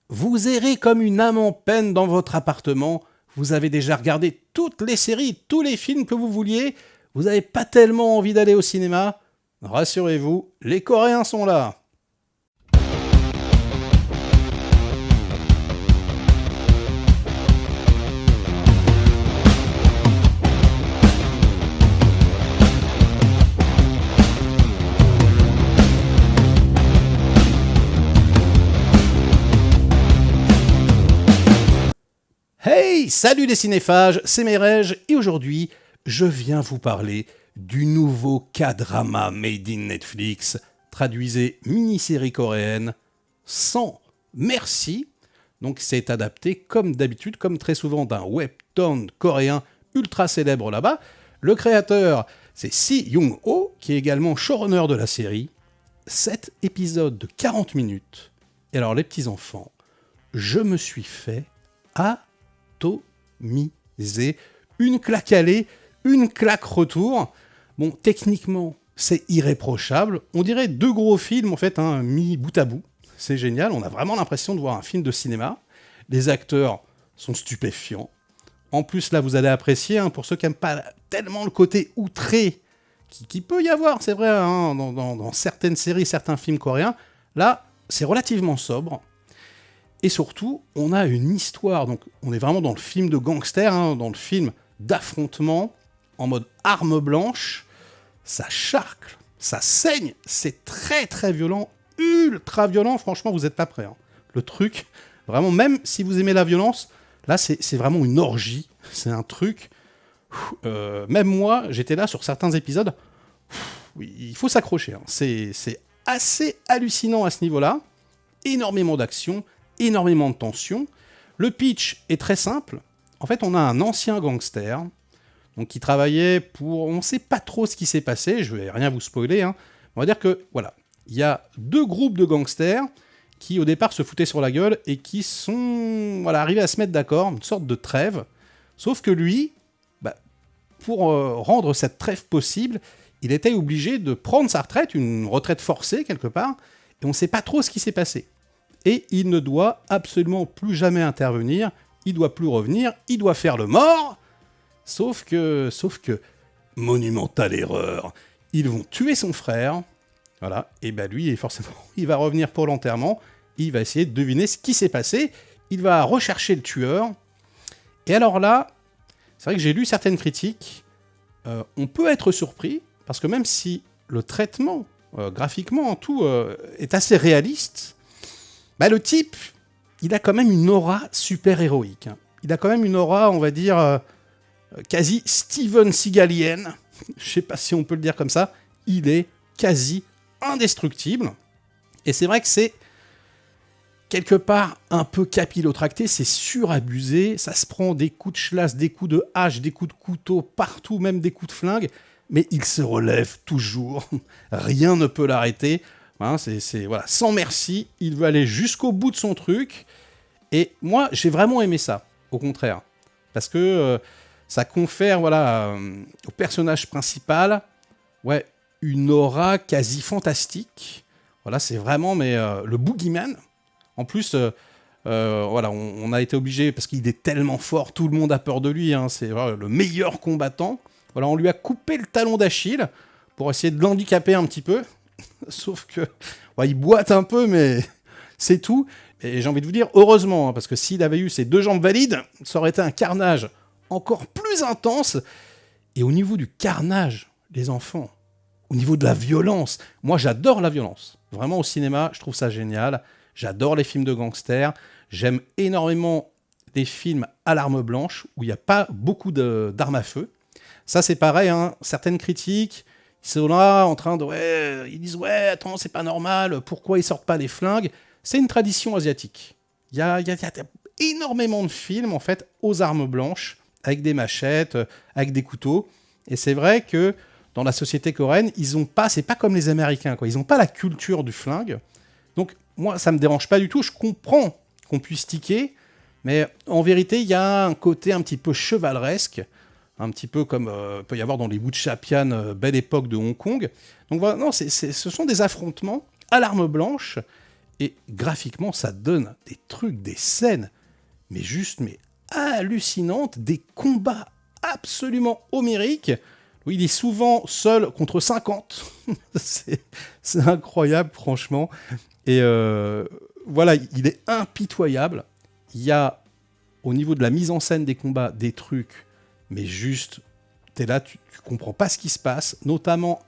Vous errez comme une âme en peine dans votre appartement. Vous avez déjà regardé toutes les séries, tous les films que vous vouliez. Vous n'avez pas tellement envie d'aller au cinéma. Rassurez-vous, les Coréens sont là. Hey, salut les cinéphages, c'est Merej et aujourd'hui, je viens vous parler du nouveau K-drama made in Netflix, traduisez mini-série coréenne, sans merci. Donc c'est adapté comme d'habitude, comme très souvent d'un webtoon coréen ultra célèbre là-bas. Le créateur, c'est Si Young-ho, qui est également showrunner de la série. 7 épisodes de 40 minutes. Et alors les petits-enfants, je me suis fait atomiser. Une claque aller, une claque retour. Bon, techniquement, c'est irréprochable. On dirait deux gros films, en fait, mis bout à bout. C'est génial, on a vraiment l'impression de voir un film de cinéma. Les acteurs sont stupéfiants. En plus, là, vous allez apprécier, pour ceux qui n'aiment pas tellement le côté outré, qui peut y avoir, c'est vrai, dans certaines séries, certains films coréens. Là, c'est relativement sobre. Et surtout, on a une histoire, donc on est vraiment dans le film de gangster, dans le film d'affrontement, en mode arme blanche. Ça charcle, ça saigne, c'est très très violent, ultra violent, franchement vous n'êtes pas prêts. Le truc, vraiment, même si vous aimez la violence, là c'est vraiment une orgie, c'est un truc... même moi, j'étais là sur certains épisodes, il faut s'accrocher, c'est assez hallucinant à ce niveau-là, énormément d'action, énormément de tension. Le pitch est très simple. En fait, on a un ancien gangster donc, qui travaillait pour... On ne sait pas trop ce qui s'est passé, je ne vais rien vous spoiler. On va dire que, voilà, il y a deux groupes de gangsters qui, au départ, se foutaient sur la gueule et qui sont arrivés à se mettre d'accord, une sorte de trêve. Sauf que lui, pour rendre cette trêve possible, il était obligé de prendre sa retraite, une retraite forcée, quelque part, et on ne sait pas trop ce qui s'est passé. Et il ne doit absolument plus jamais intervenir, il doit plus revenir, il doit faire le mort. Sauf que, monumentale erreur, ils vont tuer son frère, voilà, et lui, forcément, il va revenir pour l'enterrement, il va essayer de deviner ce qui s'est passé, il va rechercher le tueur. Et alors là, c'est vrai que j'ai lu certaines critiques, on peut être surpris, parce que même si le traitement, graphiquement, tout, est assez réaliste, le type, il a quand même une aura super héroïque. Il a quand même une aura, on va dire, quasi Steven Seagalienne. Je sais pas si on peut le dire comme ça. Il est quasi indestructible. Et c'est vrai que c'est quelque part un peu capillotracté, c'est surabusé. Ça se prend des coups de schlass, des coups de hache, des coups de couteau, partout, même des coups de flingue. Mais il se relève toujours. Rien ne peut l'arrêter. Voilà, sans merci, il veut aller jusqu'au bout de son truc. Et moi, j'ai vraiment aimé ça, au contraire. Parce que ça confère au personnage principal une aura quasi fantastique. Voilà, c'est vraiment le boogeyman. En plus, on a été obligé, parce qu'il est tellement fort, tout le monde a peur de lui. C'est le meilleur combattant. Voilà, on lui a coupé le talon d'Achille pour essayer de l'handicaper un petit peu. Sauf que il boite un peu, mais c'est tout. Et j'ai envie de vous dire, heureusement, parce que s'il avait eu ses deux jambes valides, ça aurait été un carnage encore plus intense. Et au niveau du carnage, les enfants, au niveau de la violence, moi j'adore la violence. Vraiment au cinéma, je trouve ça génial. J'adore les films de gangsters. J'aime énormément les films à l'arme blanche, où il n'y a pas beaucoup d'armes à feu. Ça c'est pareil, certaines critiques... Ils sont là en train de... ils disent « Ouais, attends, c'est pas normal, pourquoi ils sortent pas des flingues ?» C'est une tradition asiatique. Il y a énormément de films, en fait, aux armes blanches, avec des machettes, avec des couteaux. Et c'est vrai que dans la société coréenne, ils ont pas... C'est pas comme les Américains, quoi. Ils n'ont pas la culture du flingue. Donc, moi, ça me dérange pas du tout. Je comprends qu'on puisse tiquer, mais en vérité, il y a un côté un petit peu chevaleresque, un petit peu comme peut y avoir dans les Wuchapian, belle époque de Hong Kong. Donc voilà, non, ce sont des affrontements à l'arme blanche, Et graphiquement, ça donne des trucs, des scènes, mais hallucinantes, des combats absolument homériques. Oui, il est souvent seul contre 50. c'est incroyable, franchement. Et voilà, il est impitoyable. Il y a, au niveau de la mise en scène des combats, des trucs, mais juste, t'es là, tu comprends pas ce qui se passe. Notamment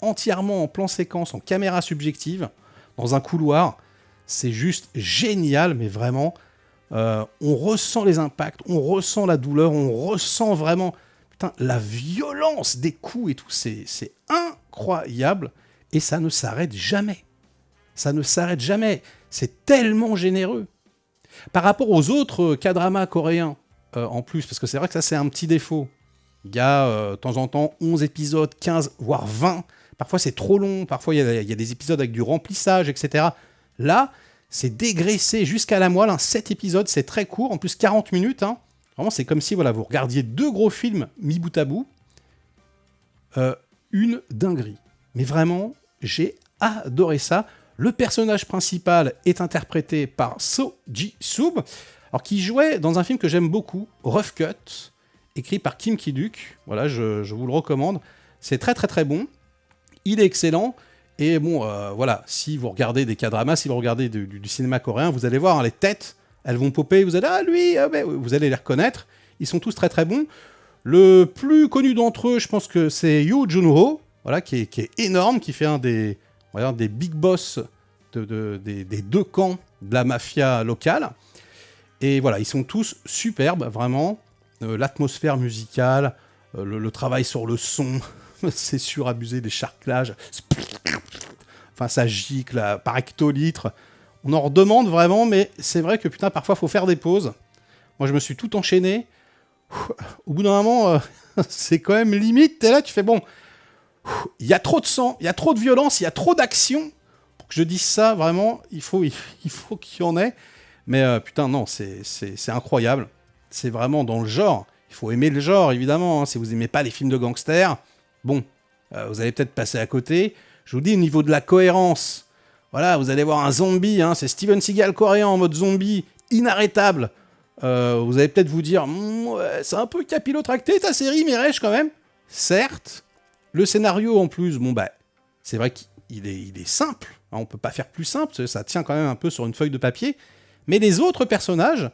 entièrement en plan séquence, en caméra subjective, dans un couloir. C'est juste génial, mais vraiment, on ressent les impacts, on ressent la douleur, on ressent vraiment la violence des coups et tout. C'est incroyable, et ça ne s'arrête jamais. Ça ne s'arrête jamais. C'est tellement généreux. Par rapport aux autres K-dramas coréens, en plus, parce que c'est vrai que ça, c'est un petit défaut. Il y a, de temps en temps, 11 épisodes, 15, voire 20. Parfois, c'est trop long. Parfois, il y a des épisodes avec du remplissage, etc. Là, c'est dégraissé jusqu'à la moelle. 7 épisodes, c'est très court. En plus, 40 minutes. Vraiment, c'est comme si vous regardiez 2 gros films mis bout à bout. Une dinguerie. Mais vraiment, j'ai adoré ça. Le personnage principal est interprété par So Ji-sub, alors qui jouait dans un film que j'aime beaucoup, Rough Cut, écrit par Kim Ki-duk. Voilà, je vous le recommande. C'est très très très bon. Il est excellent. Et bon, voilà, si vous regardez des K-dramas, si vous regardez du cinéma coréen, vous allez voir, les têtes, elles vont popper. Vous allez, lui, vous allez les reconnaître. Ils sont tous très très bons. Le plus connu d'entre eux, je pense que c'est Yoo Jun-ho, voilà, qui est énorme, qui fait un des big boss des 2 camps de la mafia locale. Et voilà, ils sont tous superbes, vraiment. L'atmosphère musicale, le travail sur le son, c'est surabusé, des charclages. Enfin, ça gicle par hectolitre. On en redemande vraiment, mais c'est vrai que parfois, il faut faire des pauses. Moi, je me suis tout enchaîné. Au bout d'un moment, c'est quand même limite. T'es là, tu fais bon. Il y a trop de sang, il y a trop de violence, il y a trop d'action. Pour que je dise ça, vraiment, il faut qu'il y en ait. Mais non, c'est incroyable. C'est vraiment dans le genre. Il faut aimer le genre, évidemment. Si vous n'aimez pas les films de gangsters, bon, vous allez peut-être passer à côté. Je vous dis, au niveau de la cohérence, voilà, vous allez voir un zombie, c'est Steven Seagal coréen en mode zombie, inarrêtable. Vous allez peut-être vous dire, ouais, c'est un peu capillotracté ta série, Mireille, quand même. Certes. Le scénario, en plus, c'est vrai qu'il est simple. On peut pas faire plus simple, ça tient quand même un peu sur une feuille de papier. Mais les autres personnages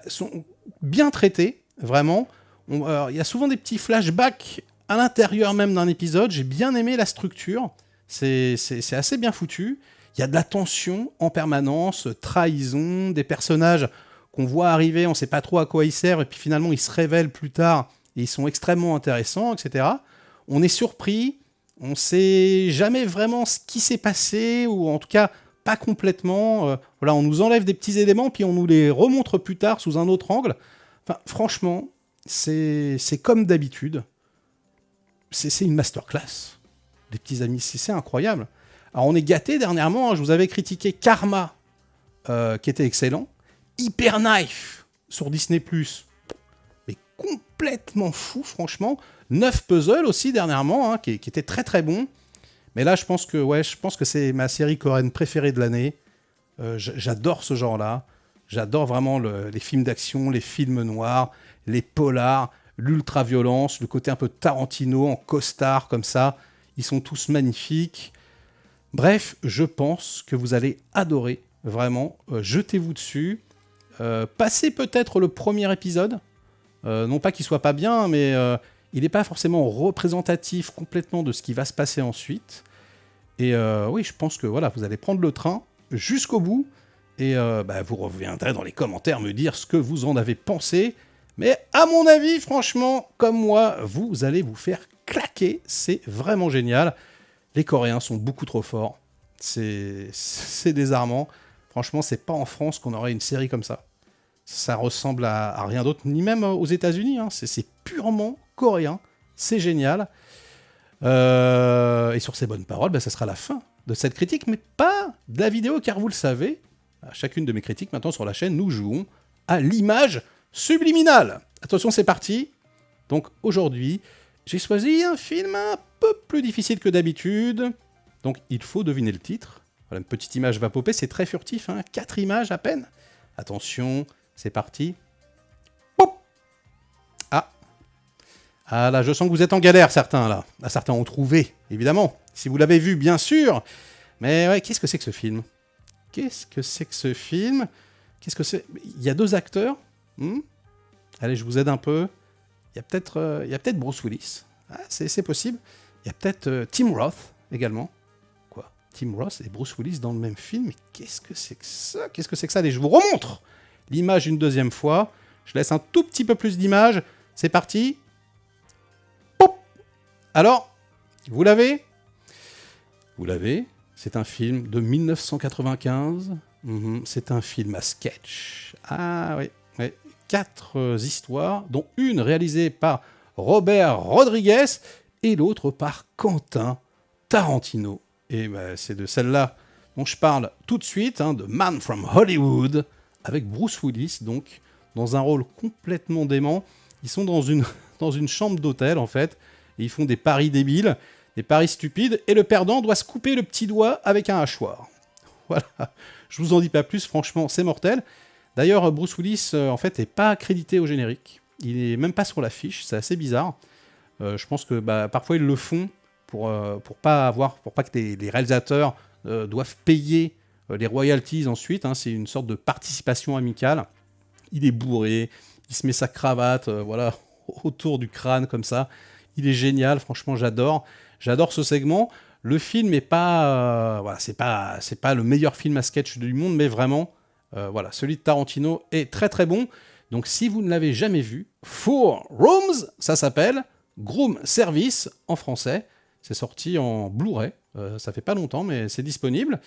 sont bien traités, vraiment. Il y a souvent des petits flashbacks à l'intérieur même d'un épisode. J'ai bien aimé la structure. C'est assez bien foutu. Il y a de la tension en permanence, trahison, des personnages qu'on voit arriver, on ne sait pas trop à quoi ils servent, et puis finalement ils se révèlent plus tard, et ils sont extrêmement intéressants, etc. On est surpris, on ne sait jamais vraiment ce qui s'est passé, ou en tout cas pas complètement. Voilà, on nous enlève des petits éléments, puis on nous les remontre plus tard sous un autre angle. Enfin, franchement, c'est comme d'habitude. C'est une masterclass, les petits amis, c'est incroyable. Alors on est gâtés dernièrement, je vous avais critiqué Karma, qui était excellent. Hyper Knife sur Disney+, mais complètement fou, franchement. 9 puzzles aussi dernièrement, qui était très très bon. Mais là, je pense que c'est ma série coréenne préférée de l'année. J'adore ce genre-là. J'adore vraiment les films d'action, les films noirs, les polars, l'ultra-violence, le côté un peu Tarantino en costard comme ça. Ils sont tous magnifiques. Bref, je pense que vous allez adorer, vraiment. Jetez-vous dessus. Passez peut-être le premier épisode. Non pas qu'il soit pas bien, mais il n'est pas forcément représentatif complètement de ce qui va se passer ensuite. Et oui, je pense que voilà, vous allez prendre le train jusqu'au bout. Et vous reviendrez dans les commentaires me dire ce que vous en avez pensé. Mais à mon avis, franchement, comme moi, vous allez vous faire claquer. C'est vraiment génial. Les Coréens sont beaucoup trop forts. C'est désarmant. Franchement, c'est pas en France qu'on aurait une série comme ça. Ça ressemble à rien d'autre, ni même aux États-Unis. C'est purement coréen. C'est génial. Et sur ces bonnes paroles, ça sera la fin de cette critique, mais pas de la vidéo, car vous le savez, à chacune de mes critiques maintenant sur la chaîne, nous jouons à l'image subliminale. Attention, c'est parti. Donc aujourd'hui, j'ai choisi un film un peu plus difficile que d'habitude. Donc il faut deviner le titre. Voilà, une petite image va popper, c'est très furtif, hein, 4 images à peine. Attention, c'est parti. Pop. Ah là, je sens que vous êtes en galère, certains là. Ah, certains ont trouvé, évidemment. Si vous l'avez vu, bien sûr. Mais ouais, qu'est-ce que c'est que ce film? Qu'est-ce que c'est que ce film? Qu'est-ce que c'est? Il y a 2 acteurs. Allez, je vous aide un peu. Il y a peut-être Bruce Willis. Ah, c'est possible. Il y a peut-être Tim Roth également. Quoi? Tim Roth et Bruce Willis dans le même film? Mais qu'est-ce que c'est que ça? Qu'est-ce que c'est que ça? Allez, je vous remontre l'image une deuxième fois. Je laisse un tout petit peu plus d'image. C'est parti. Pop. Alors, vous l'avez? Vous l'avez? C'est un film de 1995. C'est un film à sketch. Ah oui. 4 histoires, dont une réalisée par Robert Rodriguez et l'autre par Quentin Tarantino. Et ben, c'est de celle-là dont je parle tout de suite, de Man from Hollywood, avec Bruce Willis, donc, dans un rôle complètement dément. Ils sont dans une chambre d'hôtel, en fait, et ils font des paris débiles, des paris stupides, et le perdant doit se couper le petit doigt avec un hachoir. Voilà, je vous en dis pas plus, franchement, c'est mortel. D'ailleurs, Bruce Willis, en fait, n'est pas crédité au générique. Il n'est même pas sur l'affiche, c'est assez bizarre. Je pense que parfois, ils le font pour pas que les réalisateurs doivent payer les royalties ensuite. C'est une sorte de participation amicale. Il est bourré, il se met sa cravate voilà, autour du crâne comme ça. Il est génial, franchement, j'adore. J'adore ce segment. Le film n'est pas... voilà, c'est pas le meilleur film à sketch du monde, mais vraiment... voilà, celui de Tarantino est très très bon. Donc si vous ne l'avez jamais vu, Four Rooms, ça s'appelle Groom Service en français. C'est sorti en Blu-ray. Ça fait pas longtemps, mais c'est disponible.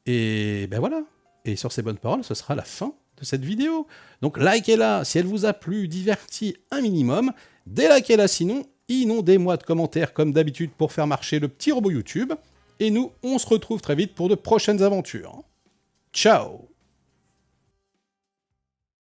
Et ben voilà. Et sur ces bonnes paroles, ce sera la fin de cette vidéo. Donc likez-la si elle vous a plu, diverti un minimum. Délikez-la sinon, inondez-moi de commentaires comme d'habitude pour faire marcher le petit robot YouTube. Et nous, on se retrouve très vite pour de prochaines aventures. Ciao!